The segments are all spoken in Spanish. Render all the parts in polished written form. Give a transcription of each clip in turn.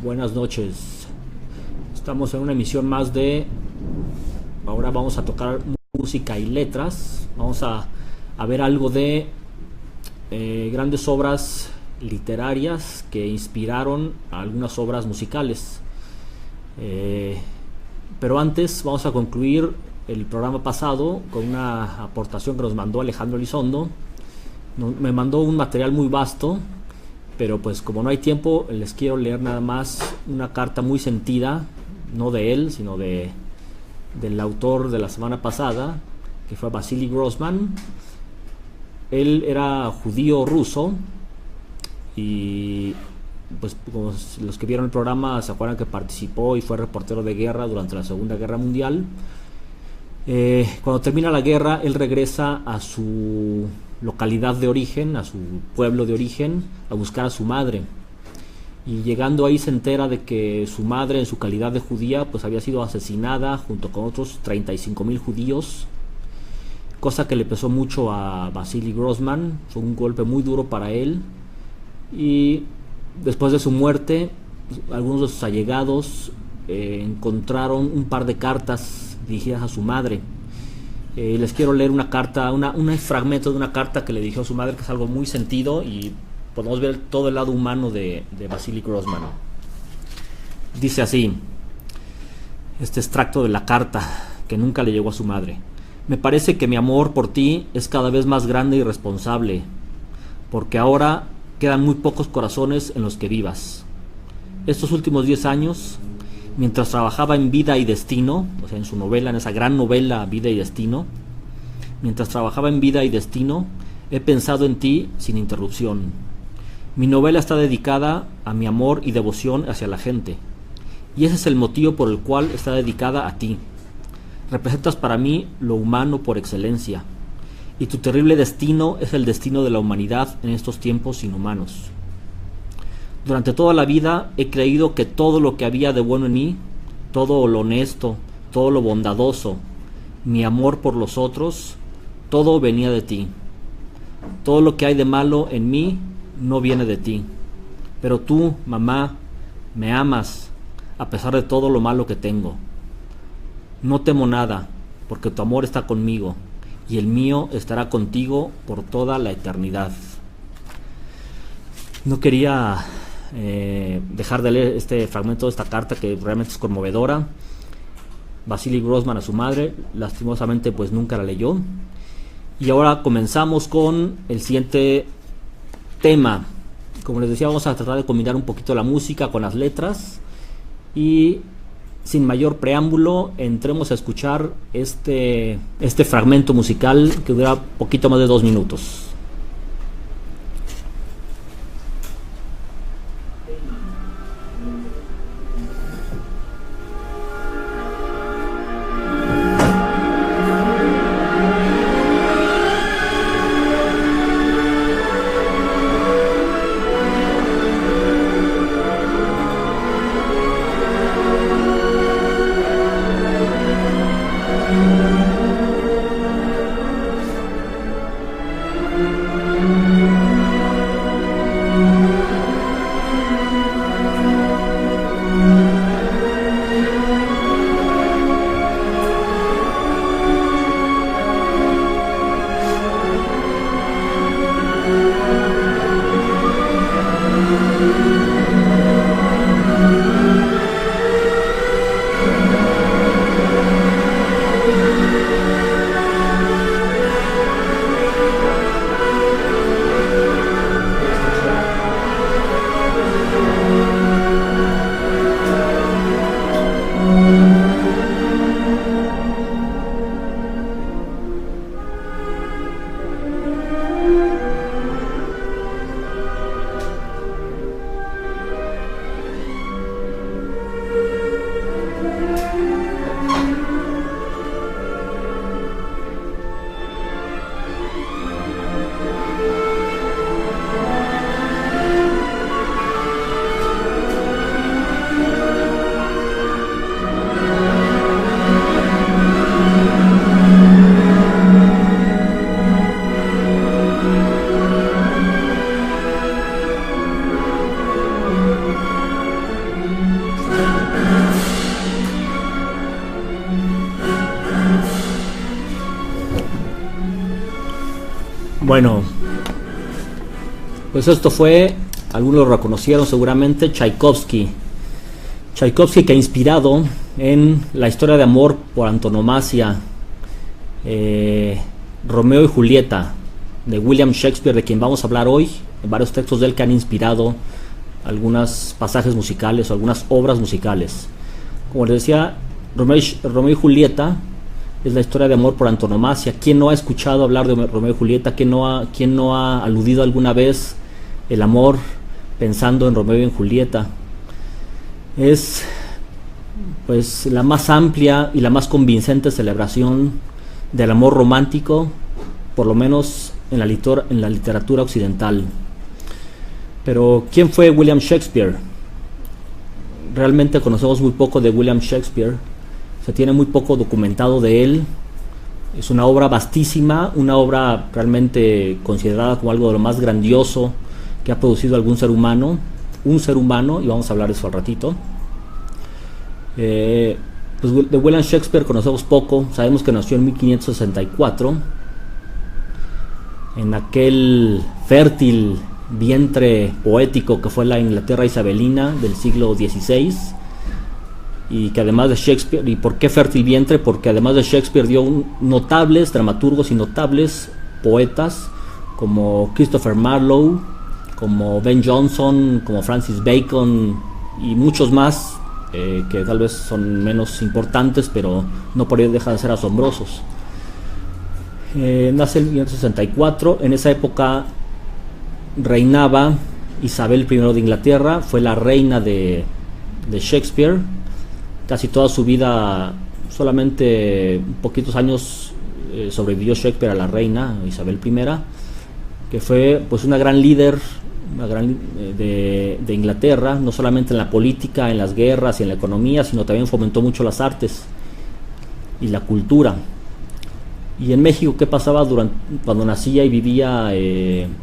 Buenas noches. Estamos en una emisión más de... Ahora vamos a tocar música y letras. Vamos a ver algo de grandes obras literarias que inspiraron a algunas obras musicales. Pero antes vamos a concluir el programa pasado con una aportación que nos mandó Alejandro Elizondo. Me mandó un material muy vasto, pero pues como no hay tiempo, les quiero leer nada más una carta muy sentida, no de él, sino del autor de la semana pasada, que fue Vasily Grossman. Él era judío ruso y pues como los que vieron el programa se acuerdan que participó y fue reportero de guerra durante la Segunda Guerra Mundial. Cuando termina la guerra, él regresa a su localidad de origen, a su pueblo de origen, a buscar a su madre, y llegando ahí se entera de que su madre, en su calidad de judía, pues había sido asesinada junto con otros 35,000 judíos, cosa que le pesó mucho a Vasily Grossman. Fue un golpe muy duro para él, y después de su muerte algunos de sus allegados encontraron un par de cartas dirigidas a su madre. Les quiero leer una carta, un fragmento de una carta que le dirigió a su madre, que es algo muy sentido y podemos ver todo el lado humano de Vasily Grossman. Dice así, este extracto de la carta que nunca le llegó a su madre: me parece que mi amor por ti es cada vez más grande y responsable, porque ahora quedan muy pocos corazones en los que vivas. Estos últimos 10 años, mientras trabajaba en Vida y Destino, o sea, en su novela, en esa gran novela Vida y Destino, mientras trabajaba en Vida y Destino, he pensado en ti sin interrupción. Mi novela está dedicada a mi amor y devoción hacia la gente, y ese es el motivo por el cual está dedicada a ti. Representas para mí lo humano por excelencia, y tu terrible destino es el destino de la humanidad en estos tiempos inhumanos. Durante toda la vida he creído que todo lo que había de bueno en mí, todo lo honesto, todo lo bondadoso, mi amor por los otros, todo venía de ti. Todo lo que hay de malo en mí no viene de ti. Pero tú, mamá, me amas a pesar de todo lo malo que tengo. No temo nada, porque tu amor está conmigo, y el mío estará contigo por toda la eternidad. No quería dejar de leer este fragmento de esta carta, que realmente es conmovedora. Vasily Grossman a su madre, lastimosamente pues nunca la leyó. Y ahora comenzamos con el siguiente tema. Como les decía, vamos a tratar de combinar un poquito la música con las letras, y sin mayor preámbulo entremos a escuchar este fragmento musical que dura poquito más de 2 minutos. Bueno, pues esto fue, algunos lo reconocieron seguramente, Tchaikovsky. Tchaikovsky, que ha inspirado en la historia de amor por antonomasia, Romeo y Julieta, de William Shakespeare, de quien vamos a hablar hoy, en varios textos de él que han inspirado algunos pasajes musicales o algunas obras musicales. Como les decía, Romeo y Julieta es la historia de amor por antonomasia. ¿Quién no ha escuchado hablar de Romeo y Julieta? ¿Quién no ha aludido alguna vez el amor pensando en Romeo y en Julieta? Es pues la más amplia y la más convincente celebración del amor romántico, por lo menos en la literatura occidental. Pero ¿quién fue William Shakespeare? Realmente conocemos muy poco de William Shakespeare. Se tiene muy poco documentado de él. Es una obra vastísima, una obra realmente considerada como algo de lo más grandioso que ha producido algún ser humano, y vamos a hablar de eso al ratito. Pues de William Shakespeare conocemos poco. Sabemos que nació en 1564, en aquel fértil vientre poético que fue la Inglaterra isabelina del siglo XVI, y que además de Shakespeare, ¿y por qué fértil vientre? Porque además de Shakespeare dio notables dramaturgos y notables poetas como Christopher Marlowe, como Ben Jonson, como Francis Bacon y muchos más, que tal vez son menos importantes, pero no por ello dejan de ser asombrosos. Nace en 1564, en esa época reinaba Isabel I de Inglaterra, fue la reina de Shakespeare. Casi toda su vida, solamente poquitos años sobrevivió Shakespeare a la reina Isabel I, que fue pues una gran líder de Inglaterra, no solamente en la política, en las guerras y en la economía, sino también fomentó mucho las artes y la cultura. Y en México, ¿qué pasaba cuando nacía y vivía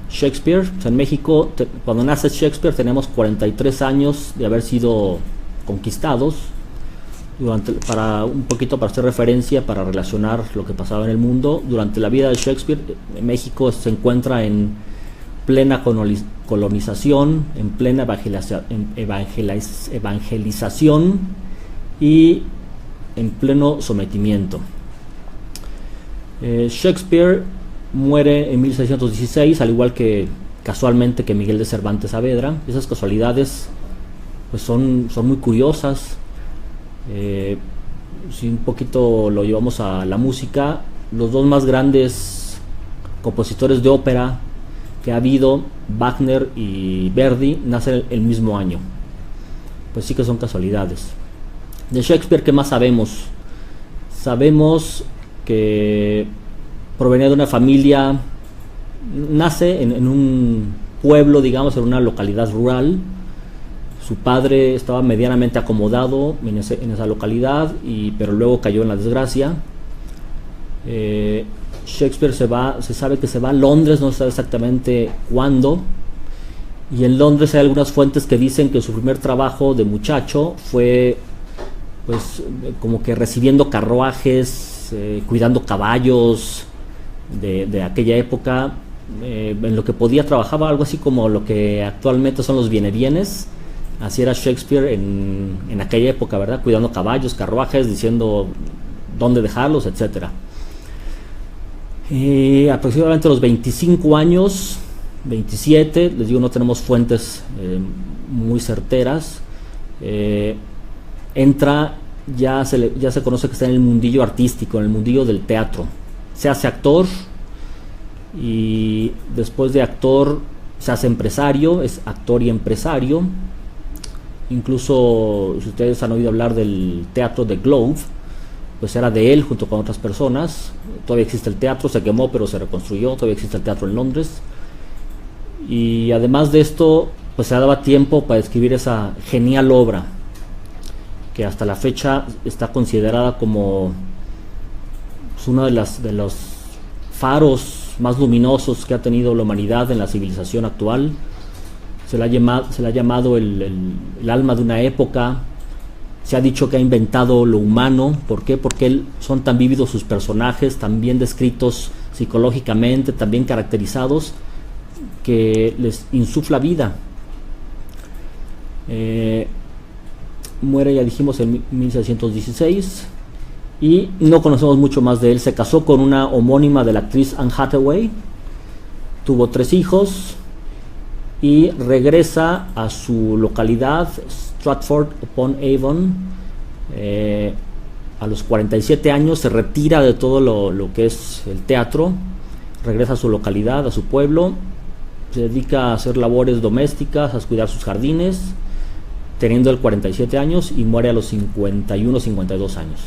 Shakespeare? Pues en México, cuando nace Shakespeare, tenemos 43 años de haber sido conquistados. Para hacer referencia, para relacionar lo que pasaba en el mundo, durante la vida de Shakespeare, México se encuentra en plena colonización, en plena evangelización y en pleno sometimiento. Shakespeare muere en 1616, al igual que casualmente que Miguel de Cervantes Saavedra. Esas casualidades pues son muy curiosas. Si un poquito lo llevamos a la música, los dos más grandes compositores de ópera que ha habido, Wagner y Verdi, nacen el mismo año. Pues sí que son casualidades. De Shakespeare, ¿qué más sabemos? Sabemos que provenía de una familia, nace en un pueblo, digamos, en una localidad rural. Su padre estaba medianamente acomodado en esa localidad, pero luego cayó en la desgracia. Shakespeare se sabe que se va a Londres, no se sabe exactamente cuándo, y en Londres hay algunas fuentes que dicen que su primer trabajo de muchacho fue pues como que recibiendo carruajes, cuidando caballos de aquella época, en lo que podía trabajaba algo así como lo que actualmente son los bienes. Así era Shakespeare en aquella época, ¿verdad? Cuidando caballos, carruajes, diciendo dónde dejarlos, etcétera. Aproximadamente a los 25 años, 27, les digo, no tenemos fuentes muy certeras, entra, ya se conoce que está en el mundillo artístico, en el mundillo del teatro. Se hace actor y después de actor se hace empresario, es actor y empresario. Incluso, si ustedes han oído hablar del teatro de Globe, pues era de él junto con otras personas. Todavía existe el teatro, se quemó pero se reconstruyó, todavía existe el teatro en Londres. Y además de esto, pues se daba tiempo para escribir esa genial obra, que hasta la fecha está considerada como uno de los faros más luminosos que ha tenido la humanidad en la civilización actual. Se le ha llamado el alma de una época. Se ha dicho que ha inventado lo humano. ¿Por qué? Porque son tan vívidos sus personajes, tan bien descritos psicológicamente también caracterizados, que les insufla vida. Muere, ya dijimos, en 1616 y no conocemos mucho más de él. Se casó con una homónima de la actriz Anne Hathaway, tuvo 3 hijos y regresa a su localidad, Stratford-upon-Avon. A los 47 años se retira de todo lo que es el teatro, regresa a su localidad, a su pueblo, se dedica a hacer labores domésticas, a cuidar sus jardines, teniendo el 47 años, y muere a los 51, 52 años.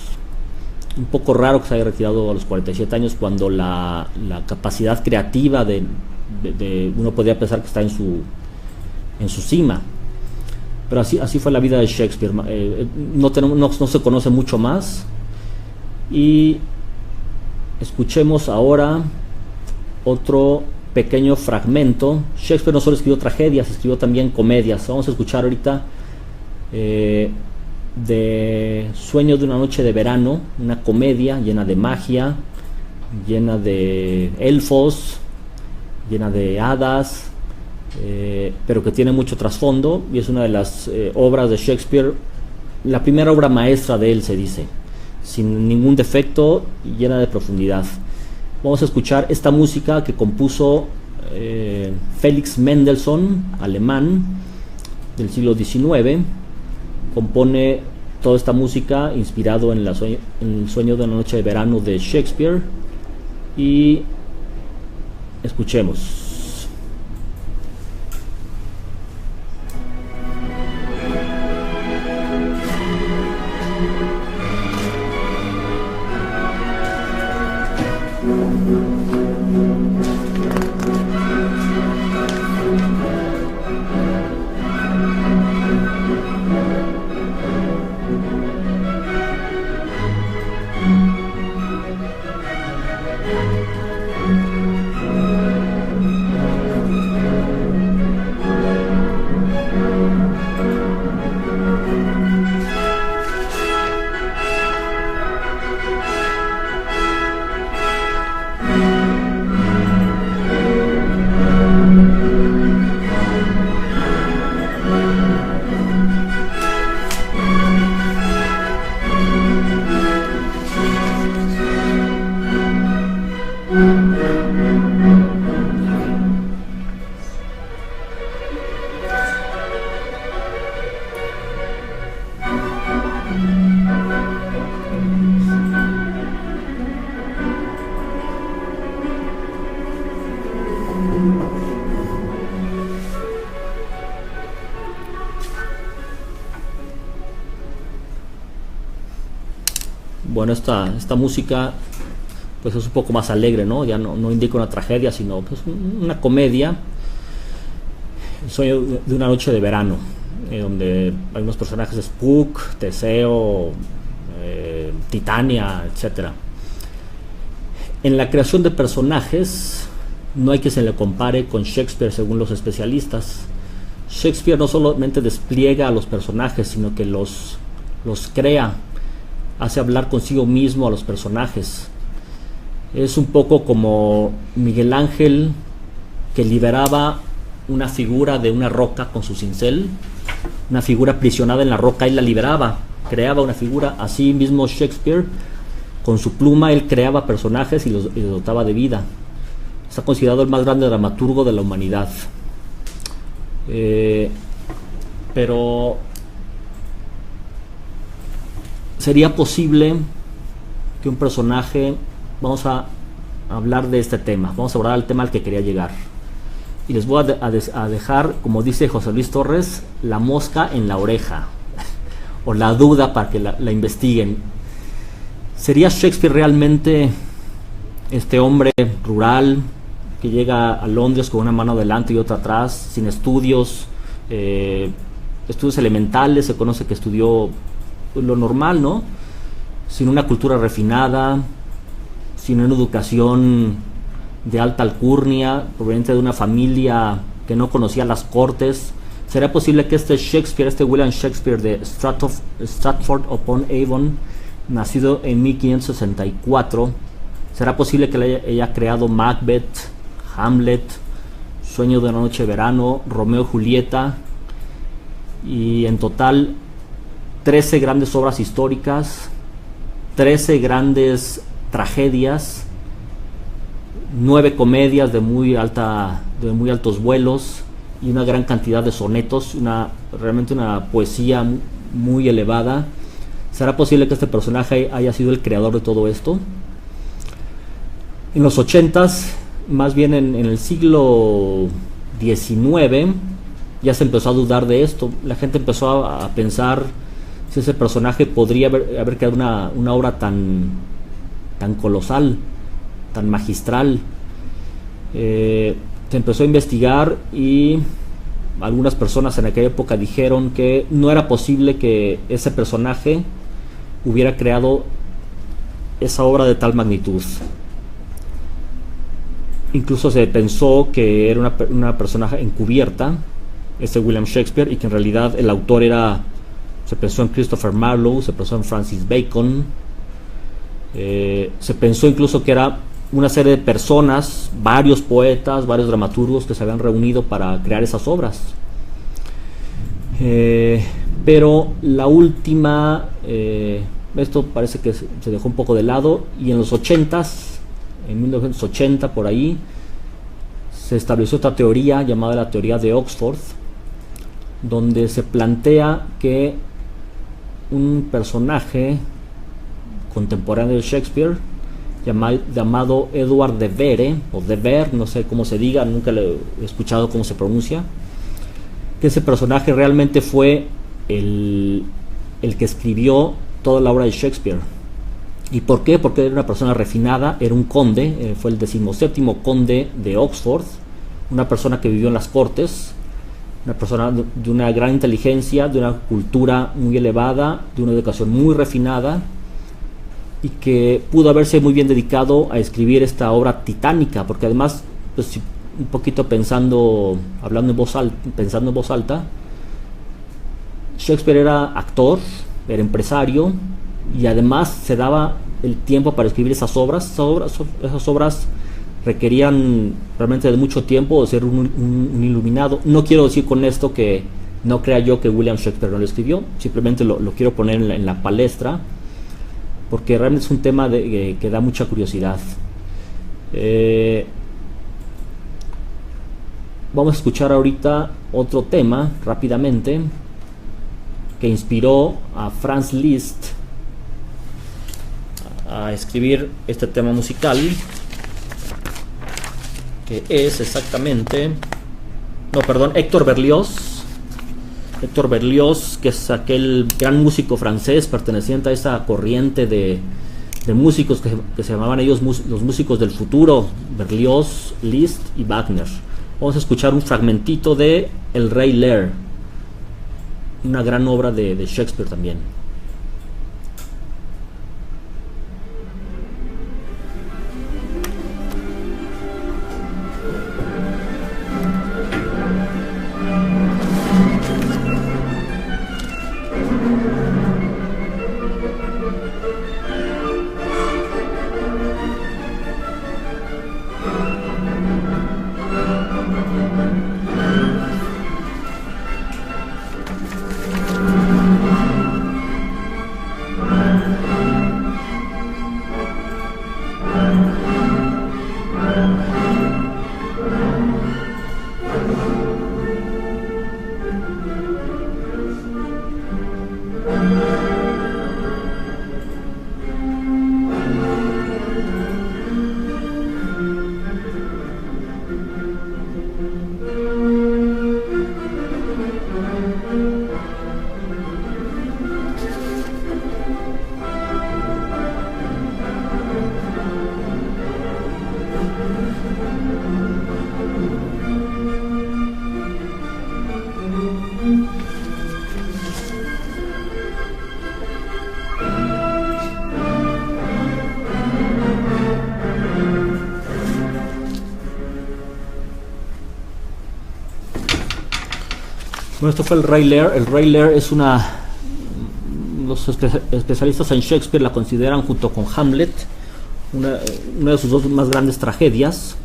Un poco raro que se haya retirado a los 47 años cuando la capacidad creativa de uno podría pensar que está en su cima. Pero así fue la vida de Shakespeare. No se conoce mucho más. Y escuchemos ahora otro pequeño fragmento. Shakespeare no solo escribió tragedias, escribió también comedias. Vamos a escuchar ahorita de Sueño de una noche de verano, una comedia llena de magia, llena de elfos, llena de hadas, pero que tiene mucho trasfondo, y es una de las obras de Shakespeare, la primera obra maestra de él, se dice, sin ningún defecto y llena de profundidad. Vamos a escuchar esta música que compuso Felix Mendelssohn, alemán, del siglo XIX. Compone toda esta música inspirado en el Sueño de una noche de verano de Shakespeare, y escuchemos. Bueno, esta música pues es un poco más alegre, ¿no? Ya no indica una tragedia, sino pues una comedia. El Sueño de una noche de verano, donde hay unos personajes de Spook, Teseo, Titania, etc. En la creación de personajes no hay que se le compare con Shakespeare, según los especialistas. Shakespeare no solamente despliega a los personajes, sino que los crea, hace hablar consigo mismo a los personajes. Es un poco como Miguel Ángel, que liberaba una figura de una roca con su cincel, una figura aprisionada en la roca, él la liberaba, creaba una figura. Así mismo Shakespeare, con su pluma, él creaba personajes y los dotaba de vida. Está considerado el más grande dramaturgo de la humanidad. Pero sería posible que un personaje, vamos a hablar de este tema, vamos a abordar el tema al que quería llegar, y les voy a dejar, como dice José Luis Torres, la mosca en la oreja o la duda para que la investiguen. ¿Sería Shakespeare realmente este hombre rural que llega a Londres con una mano adelante y otra atrás, sin estudios elementales? Se conoce que estudió lo normal, ¿no? Sin una cultura refinada, sin una educación de alta alcurnia, proveniente de una familia que no conocía las cortes. ¿Será posible que este Shakespeare, este William Shakespeare de Stratford-upon-Avon, nacido en 1564, ¿Será posible que haya creado Macbeth, Hamlet, Sueño de una noche de verano, Romeo y Julieta, y en total 13 grandes obras históricas, 13 grandes tragedias, 9 comedias de muy altos vuelos y una gran cantidad de sonetos, realmente una poesía muy elevada? ¿Será posible que este personaje haya sido el creador de todo esto? En los 80s, más bien en el siglo XIX, ya se empezó a dudar de esto. La gente empezó a pensar si ese personaje podría haber creado una obra tan colosal, tan magistral. Se empezó a investigar y algunas personas en aquella época dijeron que no era posible que ese personaje hubiera creado esa obra de tal magnitud. Incluso se pensó que era una persona encubierta, William Shakespeare, y que en realidad el autor se pensó en Christopher Marlowe, se pensó en Francis Bacon, se pensó incluso que era una serie de personas, varios poetas, varios dramaturgos que se habían reunido para crear esas obras. Pero la última, esto parece que se dejó un poco de lado, y en los 80s, en 1980 por ahí, se estableció otra teoría llamada la teoría de Oxford, donde se plantea que un personaje contemporáneo de Shakespeare llamado Edward de Vere, o de Vere, no sé cómo se diga, nunca le he escuchado cómo se pronuncia, que ese personaje realmente fue el que escribió toda la obra de Shakespeare. ¿Y por qué? Porque era una persona refinada, era un conde, fue el 17º conde de Oxford, una persona que vivió en las cortes, una persona de una gran inteligencia, de una cultura muy elevada, de una educación muy refinada, y que pudo haberse muy bien dedicado a escribir esta obra titánica, porque además, pues, un poquito pensando en voz alta, Shakespeare era actor, era empresario, y además se daba el tiempo para escribir esas obras. Esas obras requerían realmente de mucho tiempo, de ser un iluminado. No quiero decir con esto que no crea yo que William Shakespeare no lo escribió, simplemente lo quiero poner en la palestra, porque realmente es un tema que da mucha curiosidad. Vamos a escuchar ahorita otro tema rápidamente que inspiró a Franz Liszt a escribir este tema musical, que es Héctor Berlioz, que es aquel gran músico francés perteneciente a esa corriente de músicos que se llamaban ellos los músicos del futuro, Berlioz, Liszt y Wagner. Vamos a escuchar un fragmentito de El Rey Lear, una gran obra de Shakespeare también. Bueno, esto fue El Rey Lear. El Rey Lear es los especialistas en Shakespeare la consideran junto con Hamlet una de sus dos más grandes tragedias.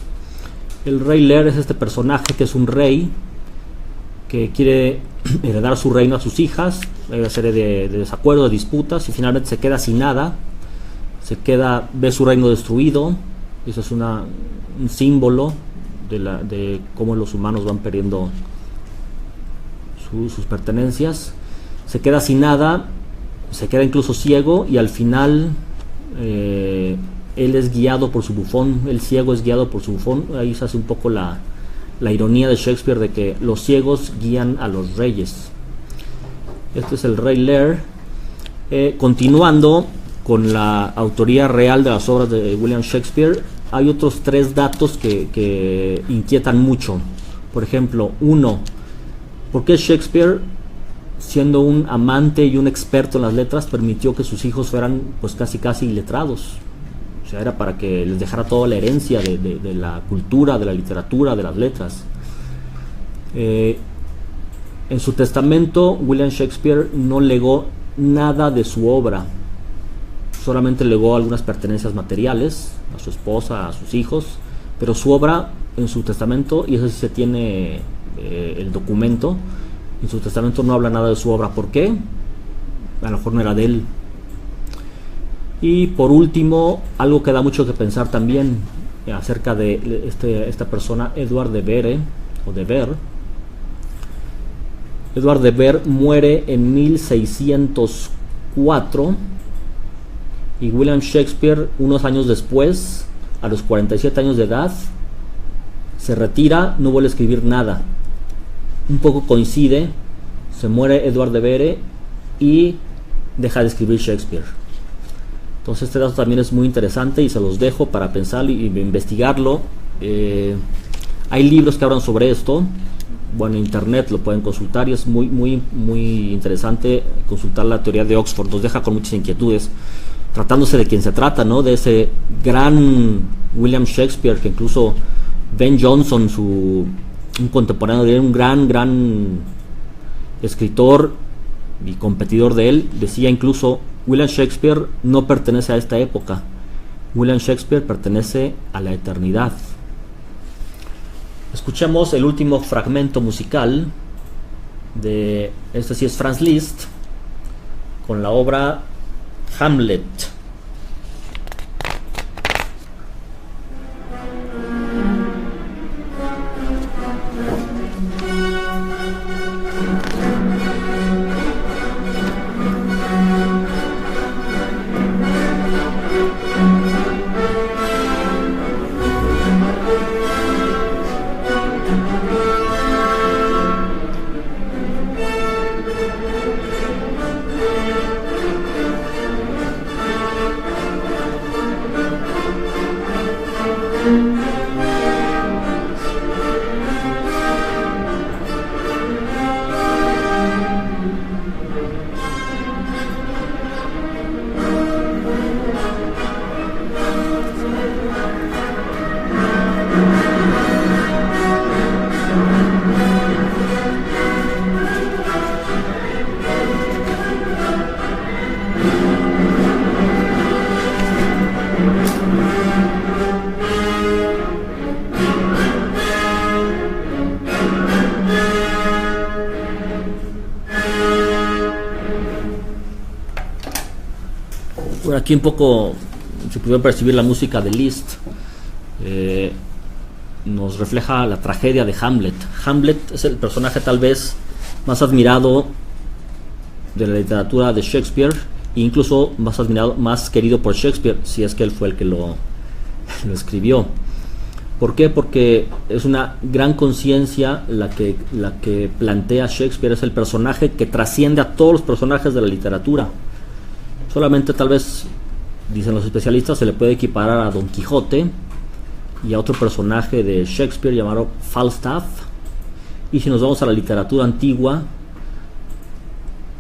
El rey Lear es este personaje que es un rey que quiere heredar su reino a sus hijas. Hay una serie de desacuerdos, de disputas, y finalmente se queda sin nada. Ve su reino destruido. Eso es un símbolo de cómo los humanos van perdiendo sus pertenencias. Se queda sin nada, se queda incluso ciego, y al final él es guiado por su bufón. El ciego es guiado por su bufón. Ahí se hace un poco la ironía de Shakespeare de que los ciegos guían a los reyes. Este es el rey Lear. Continuando con la autoría real de las obras de William Shakespeare, hay otros 3 datos que inquietan mucho. Por ejemplo, 1, ¿por qué Shakespeare, siendo un amante y un experto en las letras, permitió que sus hijos fueran pues casi iletrados? O sea, era para que les dejara toda la herencia de la cultura, de la literatura, de las letras. En su testamento, William Shakespeare no legó nada de su obra. Solamente legó algunas pertenencias materiales a su esposa, a sus hijos, pero su obra en su testamento, y eso sí se tiene el documento, en su testamento no habla nada de su obra. ¿Por qué? A lo mejor no era de él. Y por último, algo que da mucho que pensar también acerca de esta persona, Edward de Vere, o de Ver. Edward de Ver muere en 1604, y William Shakespeare, unos años después, a los 47 años de edad, se retira, no vuelve a escribir nada. Un poco coincide, se muere Edward de Vere y deja de escribir Shakespeare. Entonces este dato también es muy interesante y se los dejo para pensar y investigarlo. Hay libros que hablan sobre esto. Bueno, en internet lo pueden consultar y es muy interesante consultar la teoría de Oxford. Nos deja con muchas inquietudes, tratándose de quien se trata, ¿no? De ese gran William Shakespeare, que incluso Ben Jonson, un contemporáneo de él, un gran escritor y competidor de él, decía incluso: William Shakespeare no pertenece a esta época, William Shakespeare pertenece a la eternidad. Escuchemos el último fragmento musical de, este sí es Franz Liszt, con la obra Hamlet. Por aquí un poco se puede percibir la música de Liszt. Nos refleja la tragedia de Hamlet. Hamlet es el personaje tal vez más admirado de la literatura de Shakespeare, e incluso más admirado, más querido por Shakespeare, si es que él fue el que lo escribió. ¿Por qué? Porque es una gran conciencia la que plantea Shakespeare. Es el personaje que trasciende a todos los personajes de la literatura. Solamente tal vez, dicen los especialistas, se le puede equiparar a Don Quijote y a otro personaje de Shakespeare llamado Falstaff. Y si nos vamos a la literatura antigua,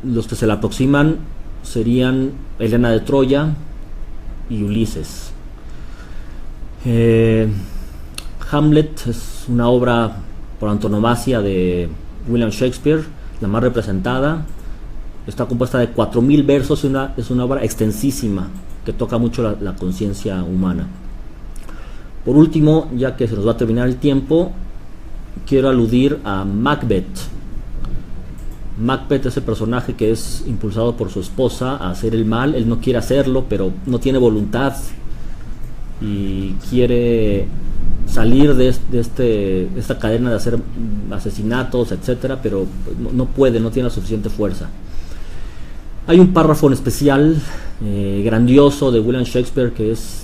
los que se le aproximan serían Helena de Troya y Ulises. Hamlet es una obra por antonomasia de William Shakespeare, la más representada. Está compuesta de 4000 versos y es una obra extensísima. que toca mucho la conciencia humana. Por último, ya que se nos va a terminar el tiempo, quiero aludir a Macbeth. Macbeth es el personaje que es impulsado por su esposa a hacer el mal. Él no quiere hacerlo, pero no tiene voluntad y quiere salir de esta cadena de hacer asesinatos, etcétera, pero no puede, no tiene la suficiente fuerza. Hay un párrafo en especial grandioso de William Shakespeare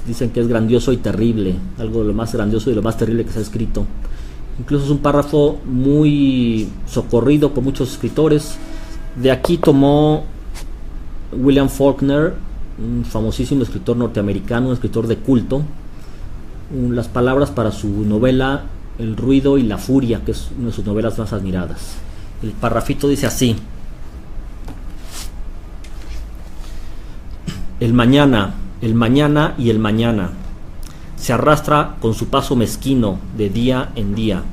dicen que es grandioso y terrible, algo de lo más grandioso y lo más terrible que se ha escrito. Incluso es un párrafo muy socorrido por muchos escritores. De aquí tomó William Faulkner, un famosísimo escritor norteamericano, un escritor de culto, las palabras para su novela El ruido y la furia, que es una de sus novelas más admiradas. El parrafito dice así: el mañana y el mañana se arrastra con su paso mezquino de día en día,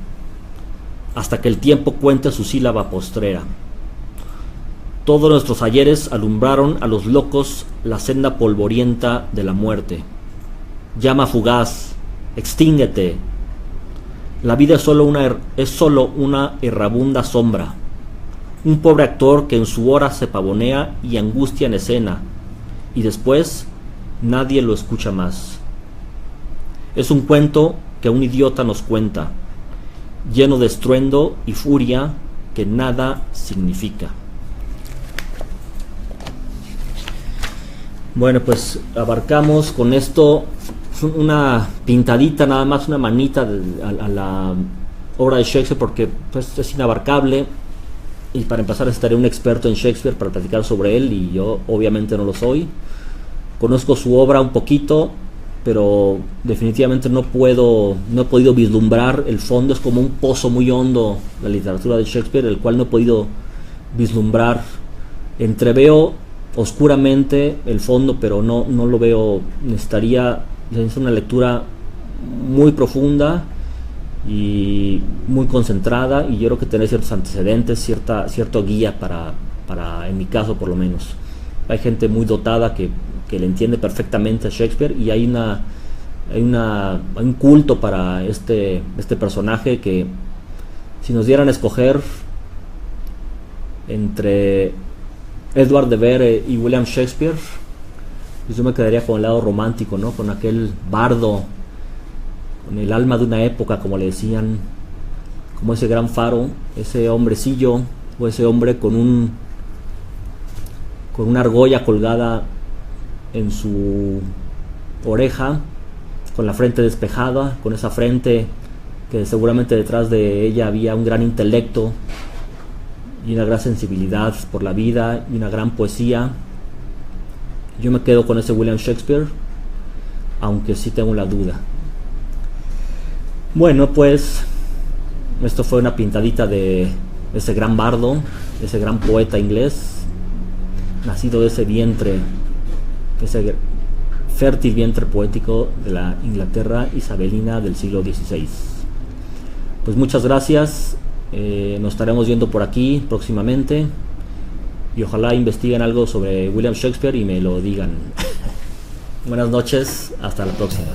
hasta que el tiempo cuente su sílaba postrera. Todos nuestros ayeres alumbraron a los locos la senda polvorienta de la muerte. Llama fugaz, extínguete. La vida es solo una errabunda sombra, un pobre actor que en su hora se pavonea y angustia en escena, y después nadie lo escucha más. Es un cuento que un idiota nos cuenta, lleno de estruendo y furia que nada significa. Bueno, pues abarcamos con esto una pintadita, nada más una manita a la obra de Shakespeare, porque pues, es inabarcable, y para empezar necesitaré un experto en Shakespeare para platicar sobre él, y yo obviamente no lo soy. Conozco su obra un poquito, pero definitivamente no he podido vislumbrar el fondo. Es como un pozo muy hondo la literatura de Shakespeare, el cual no he podido vislumbrar. Entreveo oscuramente el fondo, pero no lo veo. Necesitaría una lectura muy profunda y muy concentrada, y yo creo que tener ciertos antecedentes, cierta guía para, en mi caso por lo menos. Hay gente muy dotada que le entiende perfectamente a Shakespeare, y hay un culto para este personaje que, si nos dieran a escoger entre Edward de Vere y William Shakespeare, pues yo me quedaría con el lado romántico, ¿no? Con aquel bardo, con el alma de una época, como le decían, como ese gran faro, ese hombrecillo, o ese hombre con una argolla colgada en su oreja, con la frente despejada, con esa frente que seguramente detrás de ella había un gran intelecto y una gran sensibilidad por la vida y una gran poesía. Yo me quedo con ese William Shakespeare, aunque sí tengo la duda. Bueno, pues esto fue una pintadita de ese gran bardo, ese gran poeta inglés, nacido de ese vientre, ese fértil vientre poético de la Inglaterra isabelina del siglo XVI. Pues muchas gracias, nos estaremos viendo por aquí próximamente, y ojalá investiguen algo sobre William Shakespeare y me lo digan. Buenas noches, hasta la próxima.